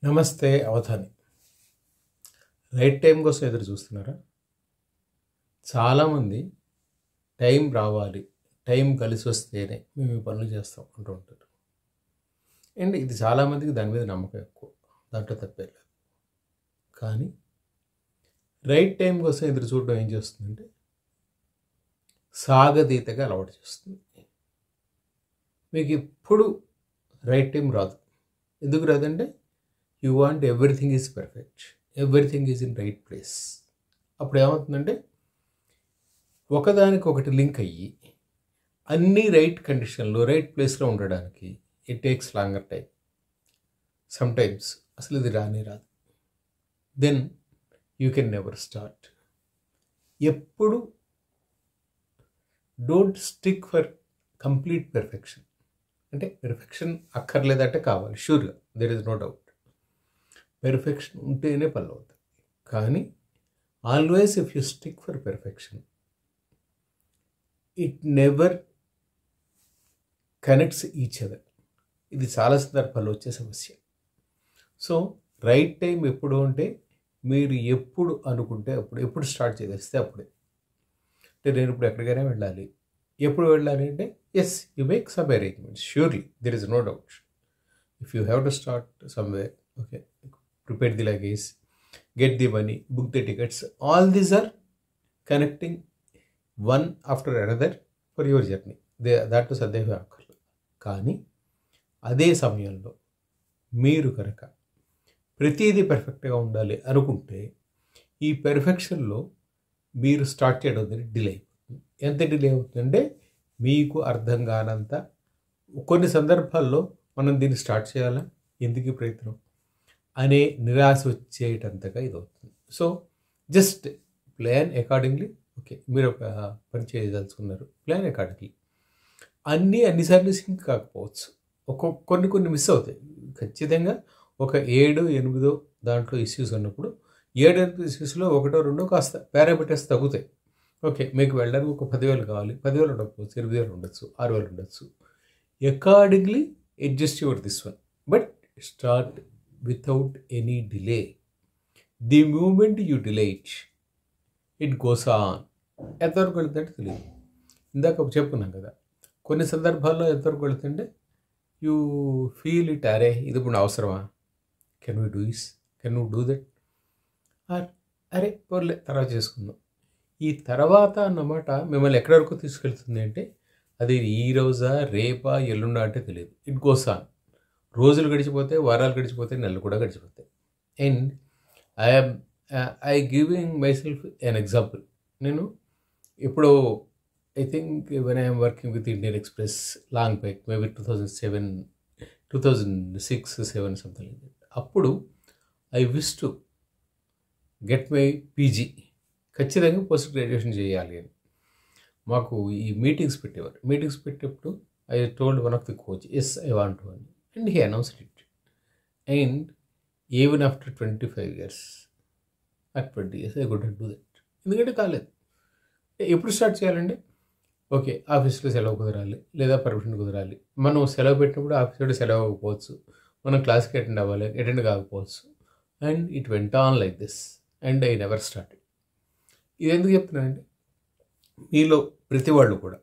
నమస్తే Avadhani. Right time కోసం ఎదురు చూస్తున్నారా? చాలామంది టైం రావాలి, టైం కలిసి వస్తేనే మేము ఈ పనులు చేస్తాం అంటూ ఉంటారు. అండ్ ఇది చాలామందికి దాని మీద నమ్మకం ఎక్కువ, దాంట్లో తప్పే లేదు. కానీ రైట్ టైం కోసం ఎదురు చూడడం ఏం చేస్తుందంటే సాగదీతగా అలవాటు చేస్తుంది. మీకు ఎప్పుడు రైట్ టైం రాదు. ఎందుకు రాదంటే you want everything is perfect, everything is in right place. అప్పుడు ఏమవుతుందంటే ఒకదానికి లింక్ అయ్యి అన్ని రైట్ కండిషన్లో రైట్ ప్లేస్లో ఉండడానికి it takes longer time. Sometimes అసలు ఇది రానే రాదు. Then you can never start. ఎప్పుడు don't stick for complete perfection. అంటే పెర్ఫెక్షన్ అక్కర్లేదంటే కావాలి, షూర్గా, there is no doubt. Perfection ఉంటేనే పనులు అవుతాయి. కానీ always if you stick for perfection it never connects each other. ఇది చాలా సందర్భాల్లో వచ్చే సమస్య. సో రైట్ టైం ఎప్పుడు అంటే మీరు ఎప్పుడు అనుకుంటే అప్పుడు, ఎప్పుడు స్టార్ట్ చేస్తే అప్పుడే. అంటే నేను ఇప్పుడు ఎక్కడికైనా వెళ్ళాలి, ఎప్పుడు వెళ్ళాలి అంటే yes, you make some arrangements, surely, there is no doubt. If you have to start somewhere, okay, prepare the luggage, get the money, book the tickets. All these are connecting one after another for your journey. That was అదే అక్కర్లేదు. కానీ అదే సమయంలో మీరు కనుక ప్రతిదీ పర్ఫెక్ట్గా ఉండాలి అనుకుంటే ఈ పెర్ఫెక్షన్లో మీరు స్టార్ట్ చేయడం డిలే అయిపోతుంది. ఎంత డిలే అవుతుందంటే మీకు అర్థం కానంత. కొన్ని సందర్భాల్లో మనం దీన్ని స్టార్ట్ చేయాలా, ఎందుకు ఈ ప్రయత్నం అనే నిరాశ వచ్చేటంతగా ఇది అవుతుంది. So just plan accordingly. Okay, మీరు ఒక పని చేయదలుచుకున్నారు, ప్లాన్ అకార్డింగ్లీ. అన్నిసార్లు సింక్ కాకపోవచ్చు, కొన్ని మిస్ అవుతాయి. ఖచ్చితంగా ఒక 7-8 దాంట్లో ఇష్యూస్ ఉన్నప్పుడు 7-8 ఇష్యూస్లో 1-2 కాస్త పారామీటర్స్ తగ్గుతాయి. ఓకే, మీకు వెళ్ళడానికి ఒక 10,000 కావాలి, 10,000 ఉండకపోవచ్చు, 8,000 ఉండొచ్చు, 6,000 ఉండొచ్చు. Accordingly adjust your this one, but start without any delay. The moment you delay it goes on. ఎంతవరకు వెళుతుంటే తెలియదు. ఇందాక చెప్పుకున్నాం కదా, కొన్ని సందర్భాల్లో ఎంతవరకు వెళుతుంటే యూ ఫీల్ ఇట్, అరే ఇది ఇప్పుడు అవసరమా, can we do this, can we do that, or అరే పోర్లే తర్వాత చేసుకుందాం. ఈ తర్వాత అన్నమాట మిమ్మల్ని ఎక్కడి వరకు తీసుకెళ్తుంది అంటే అది ఈ రోజా, రేపా, ఎల్లుండా అంటే తెలియదు. It goes on. రోజులు గడిచిపోతాయి, వారాలు గడిచిపోతాయి, నెలలు కూడా గడిచిపోతాయి. And I giving my self an example. నేను ఇప్పుడు I think when I'm working with Indian Express long back, maybe 2007, 2006-07 something like that. అప్పుడు I wish to get my PG. ఖచ్చితంగా పోస్ట్ గ్రాడ్యుయేషన్ చేయాలి అని మాకు ఈ మీటింగ్స్ పెట్టేవారు. మీటింగ్స్ పెట్టేప్పుడు I told one of the coach, yes I want to అని. And he announced it. And even after 25 years, at 20 years, I couldn't do that. ఎందుకంటే కాలేదు. ఎప్పుడు స్టార్ట్ చేయాలంటే ఓకే, ఆఫీస్లో సెలవు కుదరాలి, లేదా పర్మిషన్ కుదరాలి. మనం సెలవు పెట్టినప్పుడు ఆఫీస్లో సెలవు అవ్వకపోవచ్చు, మనం క్లాస్కి అటెండ్ అవ్వాలి, అటెండ్ కాకపోవచ్చు. And it went on like this and I never started. ఇది ఎందుకు చెప్తున్నానంటే మీలో ప్రతి వాళ్ళు కూడా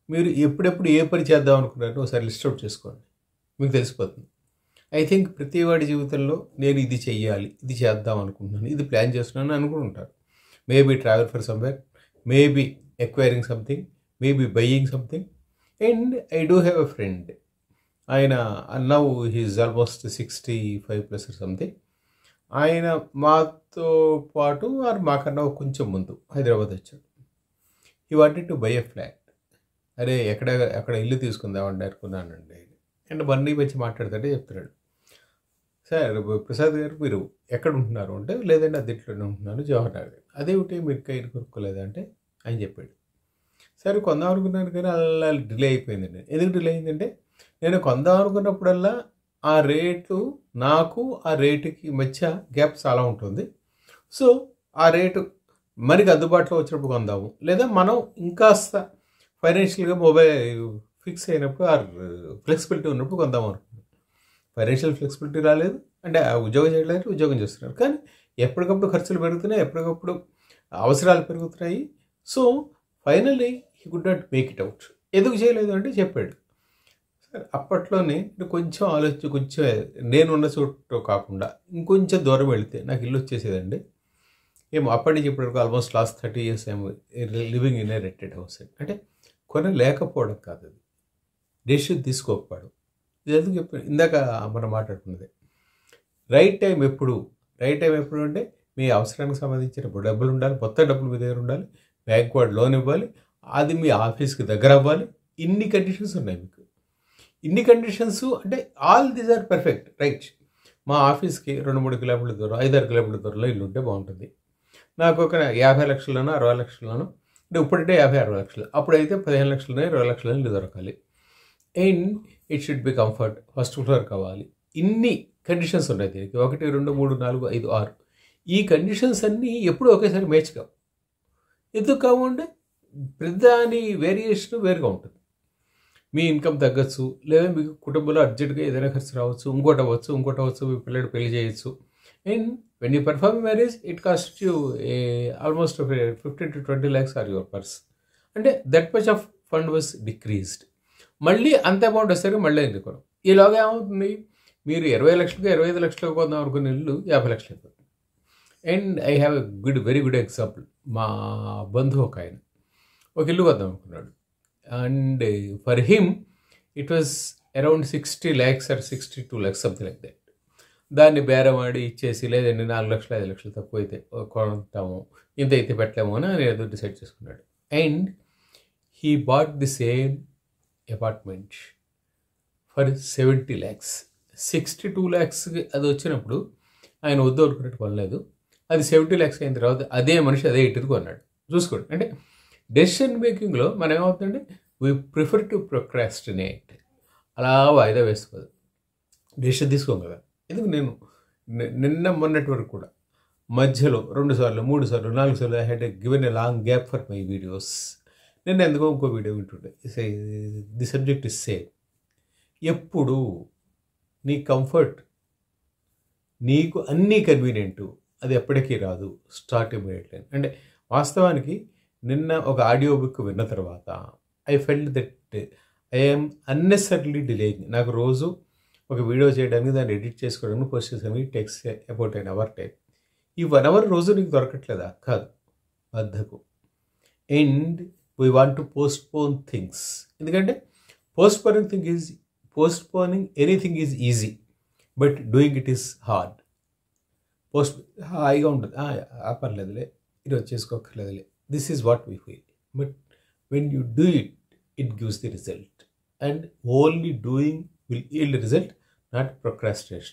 మీరు ఎప్పుడెప్పుడు ఏ పని చేద్దాం అనుకున్నారో ఒకసారి లిస్ట్ అవుట్ చేసుకోండి, మీకు తెలిసిపోతుంది. ఐ థింక్ ప్రతి వాడి జీవితంలో నేను ఇది చెయ్యాలి, ఇది చేద్దాం అనుకుంటున్నాను, ఇది ప్లాన్ చేస్తున్నాను అనుకుంటుంటారు. Maybe travel for somewhere, maybe acquiring something, maybe buying something. And I do have a friend, ఆయన now he's almost 65+ or something. ఆయన మాతో పాటు ఆర్ మాకన్నా కొంచెం ముందు హైదరాబాద్ వచ్చాడు. He wanted to buy a flat. అరే అక్కడ ఇల్లు తీసుకుందామంటే అనుకున్నానండి. అండ్ బన్నీ వచ్చి మాట్లాడుతుంటే చెప్తున్నాడు, సార్ ప్రసాద్ గారు మీరు ఎక్కడ ఉంటున్నారు అంటే, లేదంటే అదింట్లోనే ఉంటున్నాను జవహర్. అదేమిటి మీరు కైలు కొనుక్కోలేదంటే ఆయన చెప్పాడు. సరే కొందాం అనుకున్నాను కానీ అలా డిలే అయిపోయిందండి. ఎందుకు డిలే అయిందంటే నేను కొందాం అనుకున్నప్పుడల్లా ఆ రేటు, నాకు ఆ రేటుకి మధ్య గ్యాప్ చాలా ఉంటుంది. సో ఆ రేటు మనకి అందుబాటులో వచ్చినప్పుడు కొందాము, లేదా మనం ఇంకాస్త ఫైనాన్షియల్గా మొబైల్ ఫిక్స్ అయినప్పుడు ఆర్ ఫ్లెక్సిబిలిటీ ఉన్నప్పుడు కొందాం అనుకున్నాను. ఫైనాన్షియల్ ఫ్లెక్సిబిలిటీ రాలేదు, అంటే ఆ ఉద్యోగం చేయడానికి ఉద్యోగం చేస్తున్నారు, కానీ ఎప్పటికప్పుడు ఖర్చులు పెరుగుతున్నాయి, ఎప్పటికప్పుడు అవసరాలు పెరుగుతున్నాయి. So finally he could not make it out. ఎందుకు చేయలేదు అంటే చెప్పాడు. సరే అప్పట్లోనే కొంచెం ఆలోచించి కొంచెం నేనున్న చోటు కాకుండా ఇంకొంచెం దూరం వెళితే నాకు ఇల్లు వచ్చేసేదండి. ఏమో అప్పటి నుంచి ఇప్పటివరకు ఆల్మోస్ట్ లాస్ట్ 30 years ఏమో living in a rented house. అంటే కొనలేకపోవడం కాదు, అది డెసిషన్ తీసుకోకపోవడం. ఇది ఎందుకు చెప్పాను, ఇందాక మనం మాట్లాడుకున్నది రైట్ టైం ఎప్పుడు. రైట్ టైం ఎప్పుడు అంటే మీ అవసరానికి సంబంధించిన డబ్బులు ఉండాలి, మొత్తం డబ్బులు మీ దగ్గర ఉండాలి, బ్యాంక్ వాడు లోన్ ఇవ్వాలి, అది మీ ఆఫీస్కి దగ్గర అవ్వాలి. ఇన్ని కండిషన్స్ ఉన్నాయి మీకు. ఇన్ని కండిషన్స్ అంటే all these are perfect, right. మా ఆఫీస్కి 2-3 కిలోమీటర్ల దూరం, 5-6 కిలోమీటర్ల దూరంలో ఇల్లు ఉంటే బాగుంటుంది. నాకు ఒక 50 లక్షల్లోనో 60 లక్షల్లోనో, అంటే ఇప్పుడంటే 50-60 లక్షలు, అప్పుడైతే 15 లక్షలనో 20 లక్షల ఇల్లు దొరకాలి. And it should be comfort, first floor కావాలి. ఇన్ని కండిషన్స్ ఉన్నాయి దీనికి. 1, 2, 3, 4, 5, 6. ఈ కండిషన్స్ అన్నీ ఎప్పుడూ ఒకేసారి మ్యాచ్ కావు. ఎందుకు కావు అంటే ప్రతిదాని వేరియేషన్ వేరుగా ఉంటుంది. మీ ఇన్కమ్ తగ్గచ్చు, లేదా మీకు కుటుంబంలో అర్జెంట్గా ఏదైనా ఖర్చు రావచ్చు, ఇంకోటి అవ్వచ్చు, మీ పిల్లడు పెళ్లి చేయొచ్చు. And when you perform marriage it cost you almost 15 to 20 lakhs or your purse. అంటే that much of fund was decreased. మళ్ళీ అంత అమౌంట్ వస్తారు, మళ్ళీ ఎందుకు ఈలోగా ఏమవుతుంది, మీరు 20 లక్షలకు 25 లక్షలకు కొందాం అనుకున్న ఇల్లు 50 లక్షలు అయిపోతుంది. And I have a very good example. మా బంధువు ఒక ఆయన ఒక ఇల్లు కొందాం అనుకున్నాడు. And for him it was around 60 lakhs or 62 lakhs, something like that. దాన్ని బేరమాడి ఇచ్చేసి, లేదండి 4 లక్షలు 5 లక్షలు తక్కువ అయితే కొంటాము, ఇంత అయితే పెట్టలేము అని ఆయన ఏదో డిసైడ్ చేసుకున్నాడు. And he bought the same apartment for 70 lakhs. 62 lakhs అది వచ్చినప్పుడు ఆయన వద్దు అనుకున్నట్టు కొనలేదు. అది 70 lakhs అయిన తర్వాత అదే మనిషి అదే ఇటుకు కొన్నాడు. చూసుకోండి, అంటే డెసిషన్ మేకింగ్లో మనం ఏమవుతుందంటే వీ ప్రిఫర్ టు ప్రొక్రాస్టినేట్. అలా వాయిదా వేసుకోదు, డెసిషన్ తీసుకోం కదా. ఎందుకు నేను నిన్న మొన్నటి వరకు కూడా మధ్యలో 2 సార్లు 3 సార్లు 4 సార్లు I had given a long gap for my videos. నిన్న ఎందుకో ఇంకో వీడియో వింటుండే. The subject is same. ఎప్పుడు నీ కంఫర్ట్, నీకు అన్నీ కన్వీనియంటు, అది ఎప్పటికీ రాదు. Start immediately. అంటే వాస్తవానికి నిన్న ఒక ఆడియో బుక్ విన్న తర్వాత I felt that I am unnecessarily delaying. నాకు రోజు ఒక వీడియో చేయడానికి, దాన్ని ఎడిట్ చేసుకోవడానికి, పోస్ట్ చేసుకోవడానికి takes about an hour time. ఈ 1 hour రోజు నీకు దొరకట్లేదా? కాదు, బద్ధకు. And we want to postpone things. ఎందుకంటే postponing anything is easy, but doing it is hard. హాయిగా ఉంటుంది, పర్లేదులే, ఈరోజు చేసుకోక్కర్లేదులే, this is what we feel. But when you do it, it gives the result. And only doing will yield result, not procrastination.